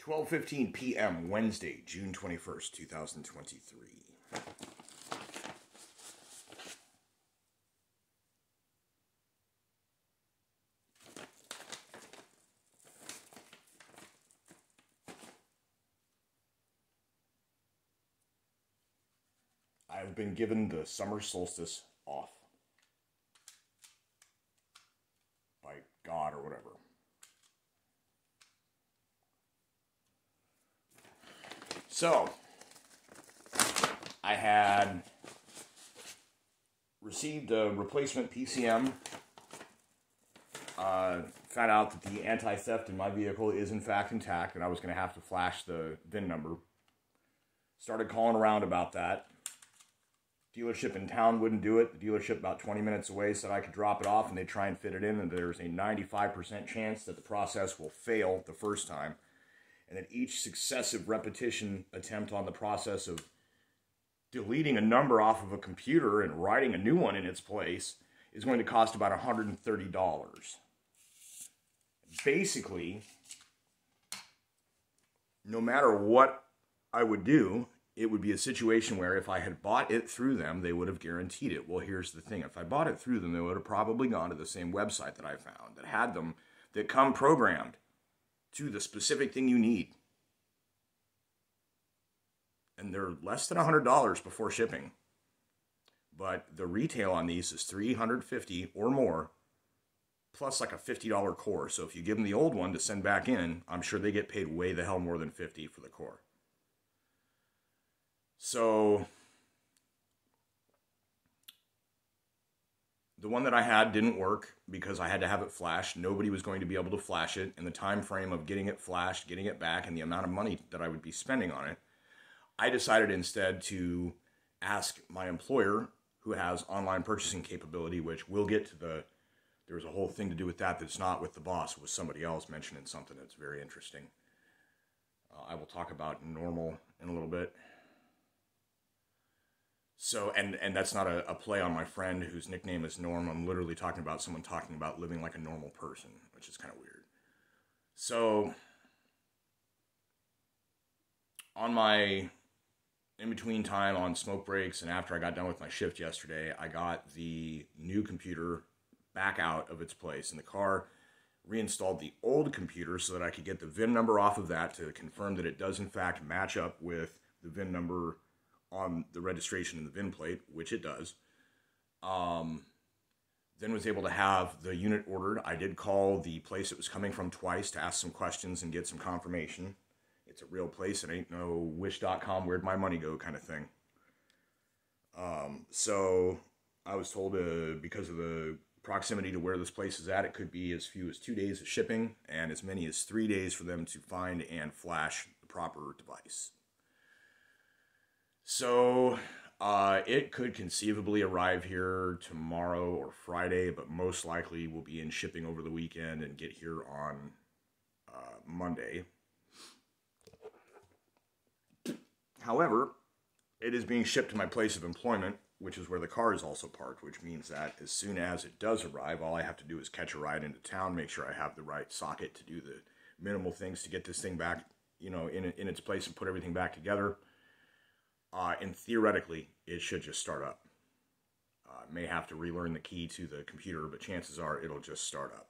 12:15 p.m. Wednesday, June 21st, 2023. I've been given the summer solstice off by God or whatever. So, I had received a replacement PCM, found out that the anti-theft in my vehicle is in fact intact, and I was going to have to flash the VIN number. Started calling around about that. Dealership in town wouldn't do it. The dealership about 20 minutes away said I could drop it off and they'd try and fit it in, and there's a 95% chance that the process will fail the first time, and that each successive repetition attempt on the process of deleting a number off of a computer and writing a new one in its place is going to cost about $130. Basically, no matter what I would do, it would be a situation where if I had bought it through them, they would have guaranteed it. Well, here's the thing. If I bought it through them, they would have probably gone to the same website that I found that had them, that come programmed to the specific thing you need. And they're less than $100 before shipping. But the retail on these is $350 or more, plus like a $50 core. So if you give them the old one to send back in, I'm sure they get paid way the hell more than $50 for the core. So the one that I had didn't work because I had to have it flashed. Nobody was going to be able to flash it in the time frame of getting it flashed, getting it back, and the amount of money that I would be spending on it. I decided instead to ask my employer, who has online purchasing capability, which we'll get to there was a whole thing to do with that that's not with the boss. It was somebody else mentioning something that's very interesting. I will talk about normal in a little bit. So, and that's not a play on my friend whose nickname is Norm. I'm literally talking about someone talking about living like a normal person, which is kind of weird. So, on my in-between time on smoke breaks and after I got done with my shift yesterday, I got the new computer back out of its place in the car, reinstalled the old computer so that I could get the VIN number off of that to confirm that it does in fact match up with the VIN number on the registration and the VIN plate, which it does. Then was able to have the unit ordered. I did call the place it was coming from twice to ask some questions and get some confirmation. It's a real place. It ain't no wish.com, where'd my money go kind of thing. So I was told because of the proximity to where this place is at, it could be as few as 2 days of shipping and as many as 3 days for them to find and flash the proper device. So it could conceivably arrive here tomorrow or Friday, but most likely will be in shipping over the weekend and get here on Monday. However, it is being shipped to my place of employment, which is where the car is also parked, which means that as soon as it does arrive, all I have to do is catch a ride into town, make sure I have the right socket to do the minimal things to get this thing back, in its place and put everything back together. And theoretically, it should just start up. May have to relearn the key to the computer, but chances are it'll just start up.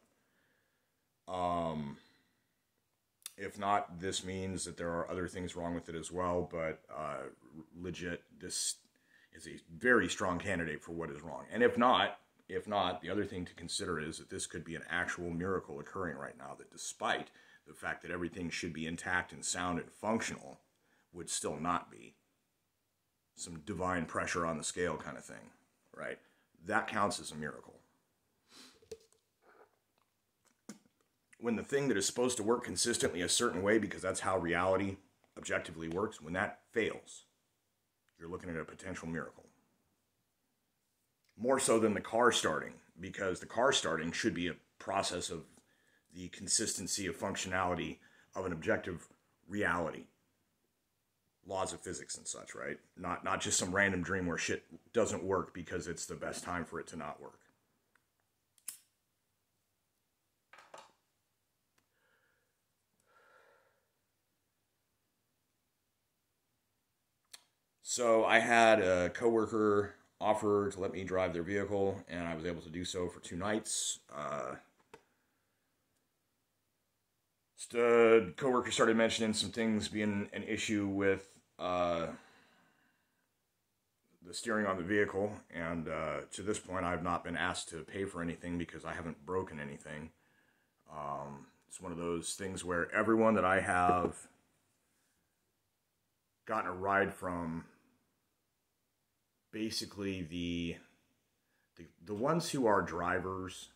If not, this means that there are other things wrong with it as well, but legit, this is a very strong candidate for what is wrong. And if not, the other thing to consider is that this could be an actual miracle occurring right now, that despite the fact that everything should be intact and sound and functional, would still not be. Some divine pressure on the scale kind of thing, right? That counts as a miracle. When the thing that is supposed to work consistently a certain way, because that's how reality objectively works, when that fails, you're looking at a potential miracle. More so than the car starting, because the car starting should be a process of the consistency of functionality of an objective reality. Laws of physics and such, right? Not just some random dream where shit doesn't work because it's the best time for it to not work. So I had a coworker offer to let me drive their vehicle, and I was able to do so for 2 nights. The coworker started mentioning some things being an issue with the steering on the vehicle, and to this point, I've not been asked to pay for anything because I haven't broken anything. It's one of those things where everyone that I have gotten a ride from, basically the ones who are drivers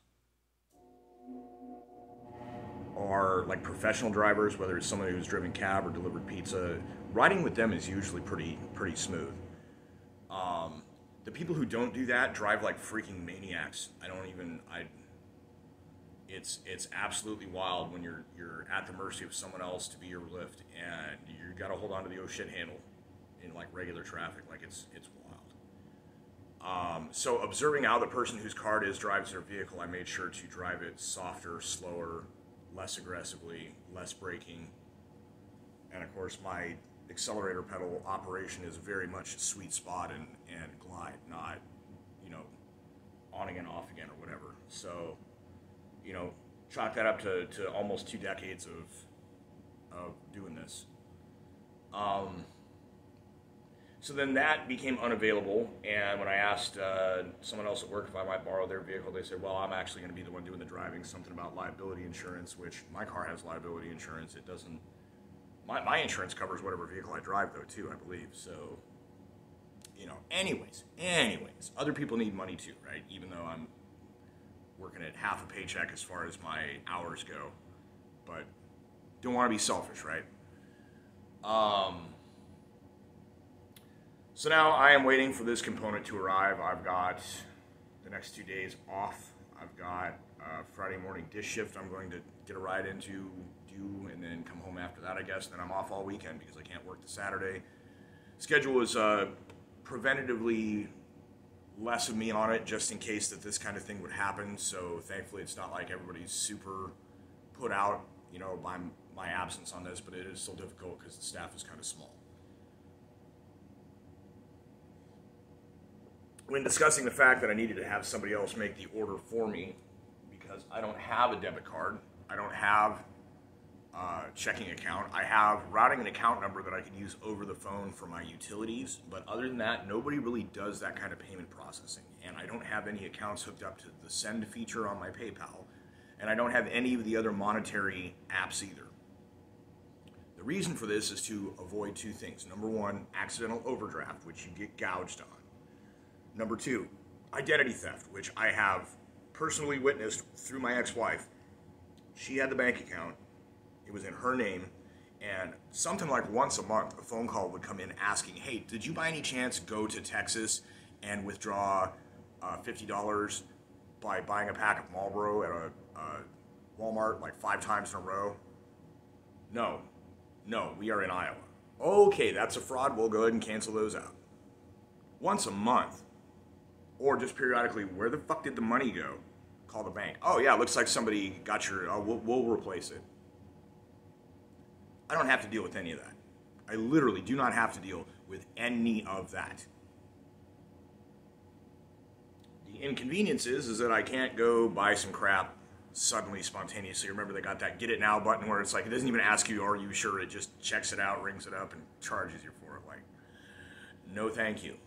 are like professional drivers, whether it's somebody who's driven cab or delivered pizza. Riding with them is usually pretty smooth. The people who don't do that drive like freaking maniacs. It's absolutely wild when you're at the mercy of someone else to be your lift, and you got to hold on to the oh shit handle in like regular traffic. Like it's wild. So observing how the person whose car it is drives their vehicle, I made sure to drive it softer, slower, less aggressively, less braking, and of course my accelerator pedal operation is very much sweet spot and glide, not, on again, off again, or whatever. So, chalk that up to almost 2 decades of doing this. So then that became unavailable, and when I asked someone else at work if I might borrow their vehicle, they said, well, I'm actually going to be the one doing the driving, something about liability insurance, which my car has liability insurance. It doesn't... My insurance covers whatever vehicle I drive, though, too, I believe. So, anyways, other people need money, too, right? Even though I'm working at half a paycheck as far as my hours go. But don't want to be selfish, right? So now I am waiting for this component to arrive. I've got the next 2 days off. I've got Friday morning dish shift I'm going to get a ride into, and then come home after that, I guess. Then I'm off all weekend because I can't work the Saturday. Schedule is preventatively less of me on it, just in case that this kind of thing would happen. So thankfully it's not like everybody's super put out, by my absence on this, but it is still difficult because the staff is kind of small. When discussing the fact that I needed to have somebody else make the order for me, because I don't have a debit card, I don't have checking account. I have routing and account number that I can use over the phone for my utilities, but other than that, nobody really does that kind of payment processing. And I don't have any accounts hooked up to the send feature on my PayPal, and I don't have any of the other monetary apps either. The reason for this is to avoid 2 things. Number 1, accidental overdraft, which you get gouged on. Number 2, identity theft, which I have personally witnessed through my ex-wife. She had the bank account. It was in her name, and something like once a month, a phone call would come in asking, hey, did you by any chance go to Texas and withdraw $50 by buying a pack of Marlboro at a Walmart like 5 times in a row? No, we are in Iowa. Okay, that's a fraud. We'll go ahead and cancel those out. Once a month, or just periodically, where the fuck did the money go? Call the bank. Oh yeah, looks like somebody got your, we'll replace it. I don't have to deal with any of that. I literally do not have to deal with any of that. The inconvenience is that I can't go buy some crap suddenly, spontaneously. Remember, they got that get it now button where it's like, it doesn't even ask you, are you sure? It just checks it out, rings it up, and charges you for it. Like, no thank you.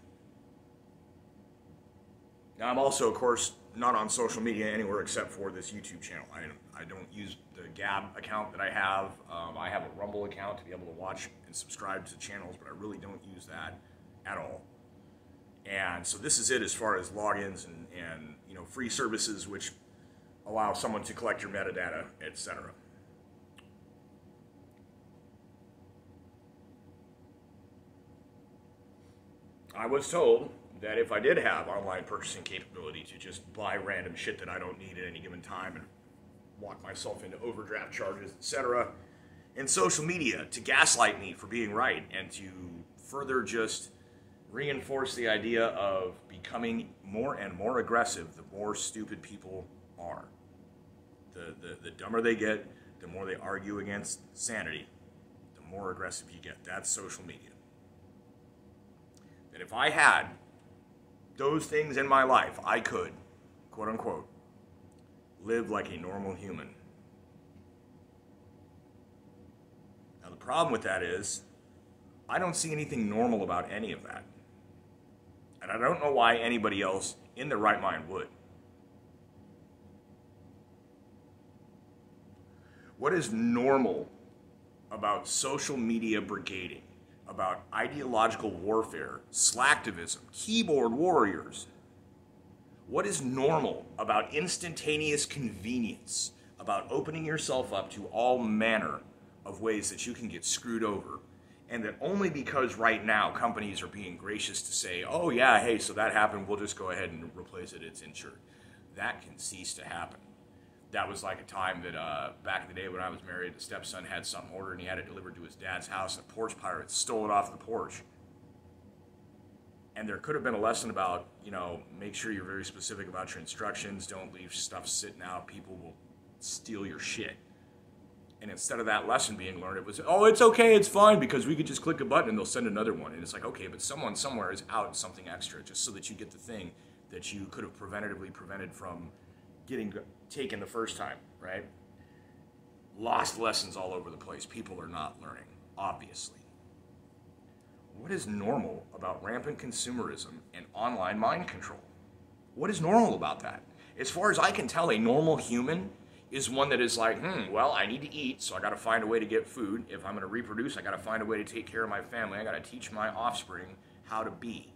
Now, I'm also, of course, not on social media anywhere except for this YouTube channel. I don't use the Gab account that I have. I have a Rumble account to be able to watch and subscribe to channels, but I really don't use that at all. And so this is it as far as logins and free services which allow someone to collect your metadata, etc. I was told that if I did have online purchasing capability to just buy random shit that I don't need at any given time and walk myself into overdraft charges, etc., and social media to gaslight me for being right and to further just reinforce the idea of becoming more and more aggressive the more stupid people are. The dumber they get, the more they argue against sanity, the more aggressive you get. That's social media. that if I had those things in my life, I could, quote unquote, live like a normal human. Now, the problem with that is, I don't see anything normal about any of that. And I don't know why anybody else in their right mind would. What is normal about social media brigading, about ideological warfare, slacktivism, keyboard warriors? What is normal about instantaneous convenience, about opening yourself up to all manner of ways that you can get screwed over, and that only because right now companies are being gracious to say, oh yeah, hey, so that happened, we'll just go ahead and replace it, it's insured. That can cease to happen. That was like a time that back in the day when I was married, the stepson had something ordered and he had it delivered to his dad's house, and a porch pirate stole it off the porch. And there could have been a lesson about, make sure you're very specific about your instructions, don't leave stuff sitting out, people will steal your shit. And instead of that lesson being learned, it was, oh, it's okay, it's fine, because we could just click a button and they'll send another one. And it's like, okay, but someone somewhere is out something extra just so that you get the thing that you could have preventatively prevented from getting taken the first time, right? Lost lessons all over the place. People are not learning, obviously. What is normal about rampant consumerism and online mind control? What is normal about that? As far as I can tell, a normal human is one that is like, well, I need to eat, so I got to find a way to get food. If I'm going to reproduce, I got to find a way to take care of my family. I got to teach my offspring how to be.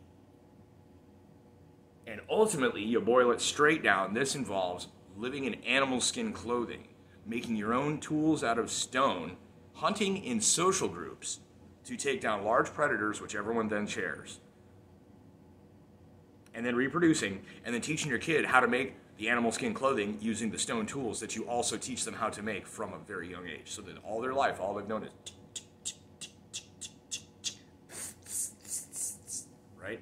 And ultimately, you boil it straight down, this involves living in animal skin clothing, making your own tools out of stone, hunting in social groups to take down large predators, which everyone then shares, and then reproducing, and then teaching your kid how to make the animal skin clothing using the stone tools that you also teach them how to make from a very young age, so that all their life, all they've known is right?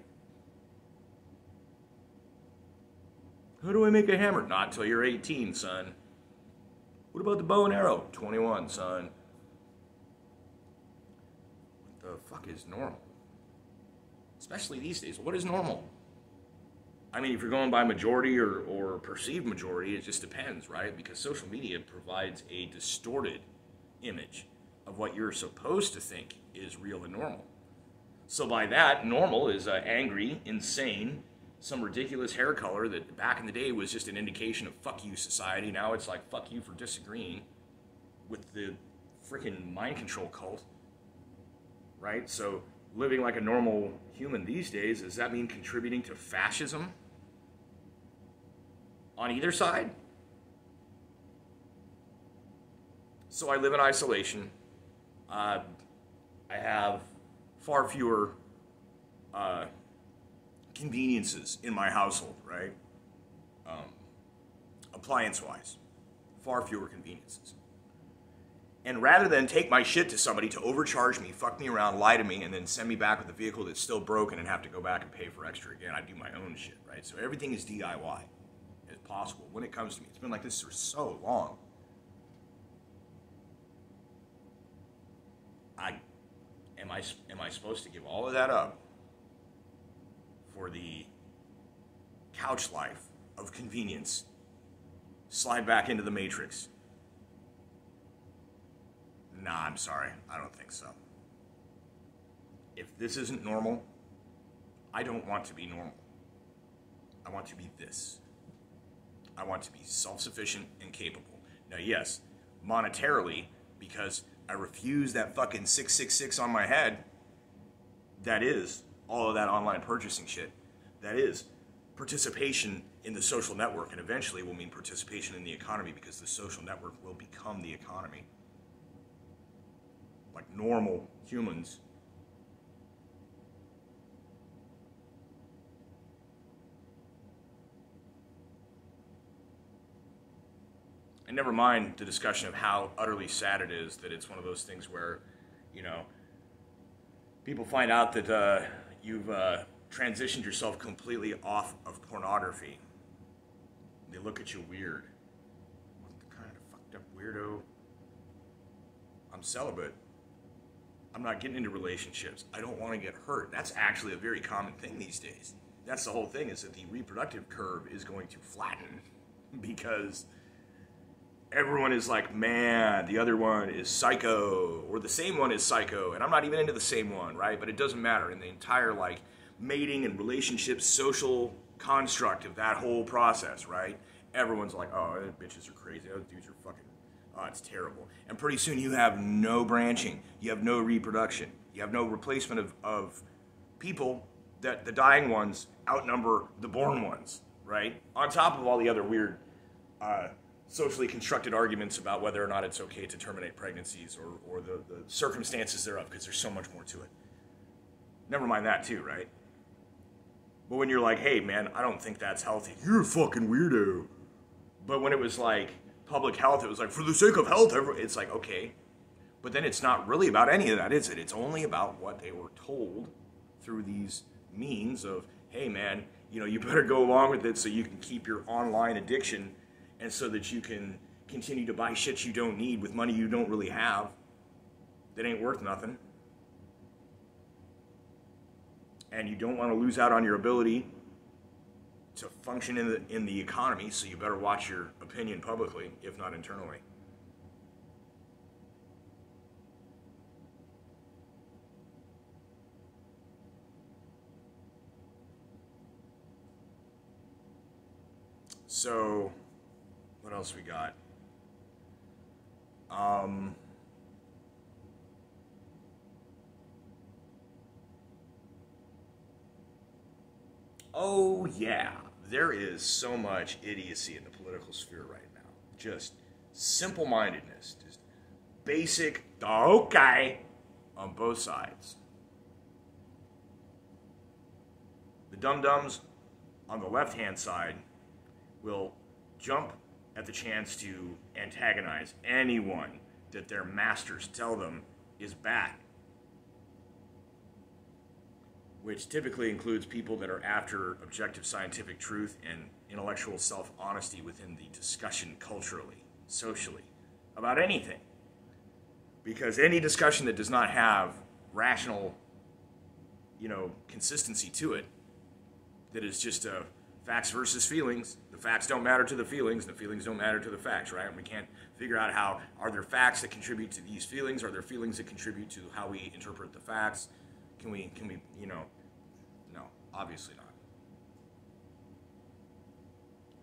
How do I make a hammer? Not until you're 18, son. What about the bow and arrow? 21, son. What the fuck is normal? Especially these days. What is normal? I mean, if you're going by majority or perceived majority, it just depends, right? Because social media provides a distorted image of what you're supposed to think is real and normal. So by that, normal is angry, insane, some ridiculous hair color that back in the day was just an indication of fuck you society. Now it's like fuck you for disagreeing with the freaking mind control cult, right? So living like a normal human these days, does that mean contributing to fascism on either side? So I live in isolation. I have far fewer conveniences in my household, right? Appliance-wise, far fewer conveniences. And rather than take my shit to somebody to overcharge me, fuck me around, lie to me, and then send me back with a vehicle that's still broken and have to go back and pay for extra again, I do my own shit, right? So everything is DIY as possible when it comes to me. It's been like this for so long. Am I supposed to give all of that up for the couch life of convenience? Slide back into the Matrix? Nah, I'm sorry. I don't think so. If this isn't normal, I don't want to be normal. I want to be this. I want to be self-sufficient and capable. Now, yes, monetarily, because I refuse that fucking 666 on my head, that is all of that online purchasing shit. That is participation in the social network, and eventually will mean participation in the economy, because the social network will become the economy. Like normal humans. And never mind the discussion of how utterly sad it is that it's one of those things where, people find out that you've transitioned yourself completely off of pornography. They look at you weird. What kind of fucked up weirdo? I'm celibate. I'm not getting into relationships. I don't want to get hurt. That's actually a very common thing these days. That's the whole thing, is that the reproductive curve is going to flatten because everyone is like, man, the other one is psycho, or the same one is psycho, and I'm not even into the same one, right? But it doesn't matter. In the entire, like, mating and relationship social construct of that whole process, right? Everyone's like, oh, bitches are crazy. Those dudes are fucking, oh, it's terrible. And pretty soon you have no branching. You have no reproduction. You have no replacement of people that the dying ones outnumber the born ones, right? On top of all the other weird socially constructed arguments about whether or not it's okay to terminate pregnancies or the circumstances thereof, because there's so much more to it. Never mind that too, right? But when you're like, hey man, I don't think that's healthy, you're a fucking weirdo. But when it was like public health, it was like, for the sake of health, it's like, okay. But then it's not really about any of that, is it? It's only about what they were told through these means of, hey man, you better go along with it so you can keep your online addiction, and so that you can continue to buy shit you don't need with money you don't really have that ain't worth nothing. And you don't want to lose out on your ability to function in the economy, so you better watch your opinion publicly, if not internally. So, what else we got? Oh yeah, there is so much idiocy in the political sphere right now. Just simple-mindedness, just basic okay on both sides. The dum-dums on the left-hand side will jump at the chance to antagonize anyone that their masters tell them is bad, which typically includes people that are after objective scientific truth and intellectual self-honesty within the discussion culturally, socially, about anything. Because any discussion that does not have rational, consistency to it, that is just facts versus feelings. The facts don't matter to the feelings don't matter to the facts, right? We can't figure out how, are there facts that contribute to these feelings? Are there feelings that contribute to how we interpret the facts? Can we, no, obviously not.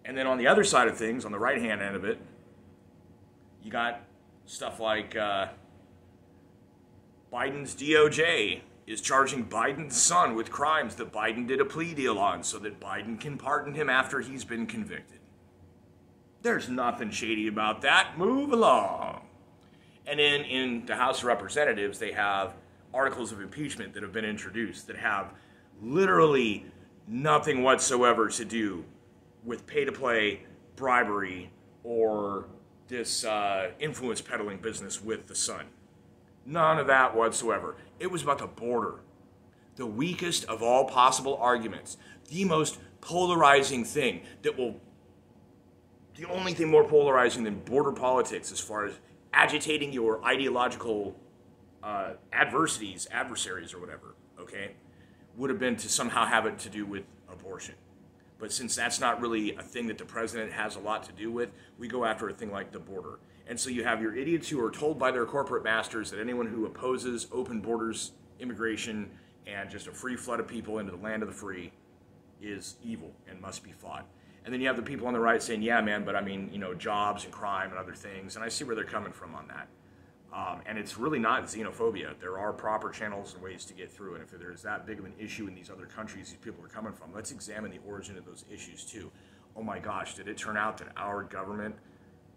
And then on the other side of things, on the right-hand end of it, you got stuff like Biden's DOJ is charging Biden's son with crimes that Biden did a plea deal on so that Biden can pardon him after he's been convicted. There's nothing shady about that. Move along. And then in the House of Representatives, they have articles of impeachment that have been introduced that have literally nothing whatsoever to do with pay-to-play, bribery, or this influence peddling business with the son. None of that whatsoever. It was about the border. The weakest of all possible arguments. The most polarizing thing the only thing more polarizing than border politics as far as agitating your ideological adversaries or whatever, okay, would have been to somehow have it to do with abortion. But since that's not really a thing that the president has a lot to do with, we go after a thing like the border. And so you have your idiots who are told by their corporate masters that anyone who opposes open borders, immigration, and just a free flood of people into the land of the free is evil and must be fought. And then you have the people on the right saying, yeah, man, but I mean, jobs and crime and other things. And I see where they're coming from on that. And it's really not xenophobia. There are proper channels and ways to get through. And if there's that big of an issue in these other countries these people are coming from, let's examine the origin of those issues too. Oh my gosh, did it turn out that our government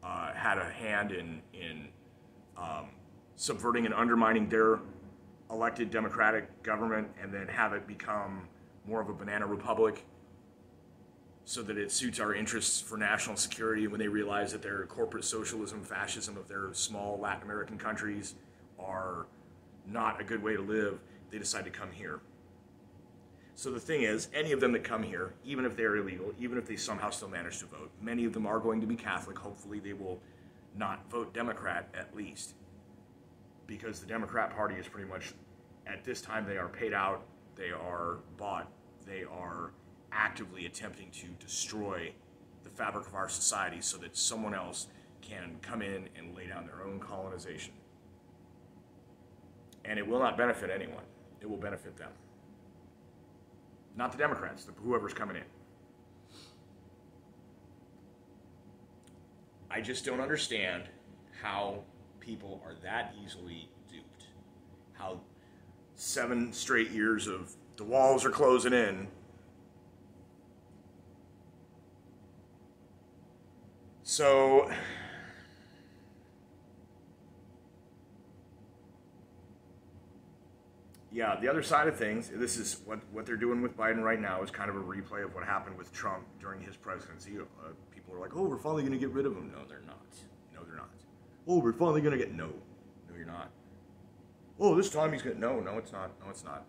had a hand in subverting and undermining their elected democratic government and then have it become more of a banana republic so that it suits our interests for national security when they realize that their corporate socialism, fascism of their small Latin American countries are not a good way to live, they decide to come here. So the thing is, any of them that come here, even if they're illegal, even if they somehow still manage to vote, many of them are going to be Catholic. Hopefully they will not vote Democrat at least. because the Democrat Party is pretty much, at this time, they are paid out, they are bought, they are actively attempting to destroy the fabric of our society so that someone else can come in and lay down their own colonization. And it will not benefit anyone. It will benefit them. Not the Democrats, whoever's coming in. I just don't understand how people are that easily duped. How 7 straight years of the walls are closing in. So, yeah, the other side of things, this is what they're doing with Biden right now is kind of a replay of what happened with Trump during his presidency. People are like, oh, we're finally going to get rid of him. No, they're not. No, they're not. Oh, we're finally going to get... No. No, you're not. Oh, this time he's going to... No, it's not. No, it's not.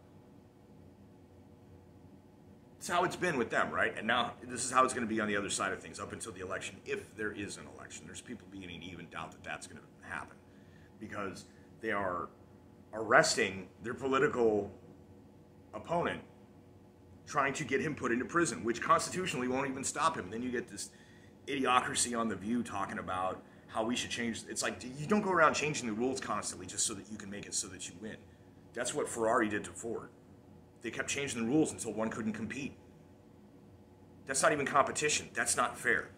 It's how it's been with them, right? And now this is how it's going to be on the other side of things up until the election, if there is an election. There's people beginning to even doubt that that's going to happen because they are arresting their political opponent, trying to get him put into prison, which constitutionally won't even stop him. Then you get this idiocracy on The View talking about how we should change. It's like, you don't go around changing the rules constantly just so that you can make it so that you win. That's what Ferrari did to Ford. They kept changing the rules until one couldn't compete. That's not even competition. That's not fair.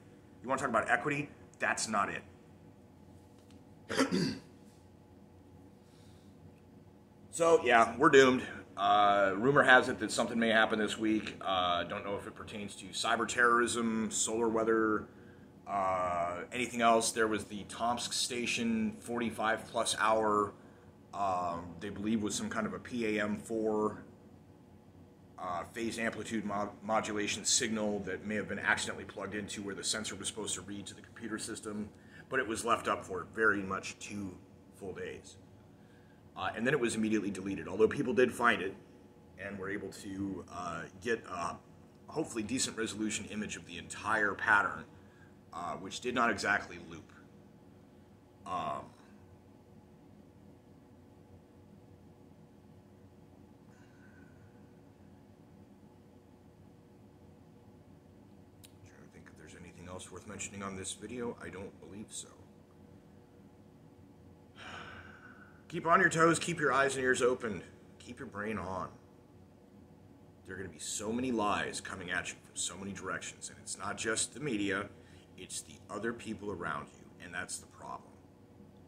You want to talk about equity? That's not it. So, yeah, we're doomed. Rumor has it that something may happen this week. Don't know if it pertains to cyber terrorism, solar weather, anything else. There was the Tomsk station 45-plus hour, they believe was some kind of a PAM4 phase amplitude modulation signal that may have been accidentally plugged into where the sensor was supposed to read to the computer system, but it was left up for very much 2 full days. And then it was immediately deleted, although people did find it and were able to get a hopefully decent resolution image of the entire pattern, which did not exactly loop. Trying to think if there's anything else worth mentioning on this video. I don't believe so. Keep on your toes, keep your eyes and ears open, keep your brain on. There are going to be so many lies coming at you from so many directions, and it's not just the media, it's the other people around you, and that's the problem.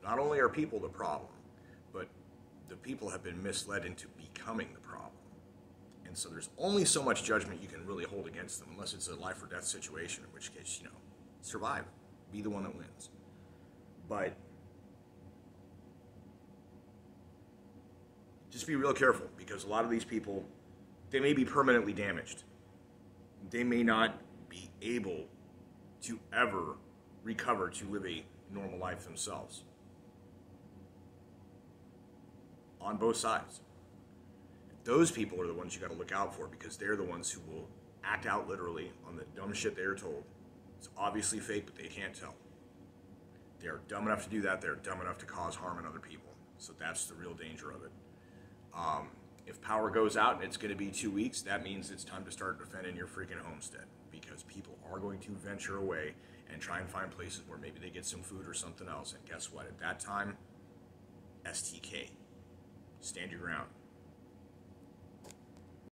Not only are people the problem, but the people have been misled into becoming the problem. And so there's only so much judgment you can really hold against them, unless it's a life or death situation, in which case, survive, be the one that wins. But just be real careful, because a lot of these people, they may be permanently damaged. They may not be able to ever recover to live a normal life themselves. On both sides. Those people are the ones you got to look out for, because they're the ones who will act out literally on the dumb shit they are told. It's obviously fake, but they can't tell. They are dumb enough to do that. They're dumb enough to cause harm in other people. So that's the real danger of it. If power goes out and it's going to be 2 weeks, that means it's time to start defending your freaking homestead, because people are going to venture away and try and find places where maybe they get some food or something else. And guess what? At that time, STK. Stand your ground.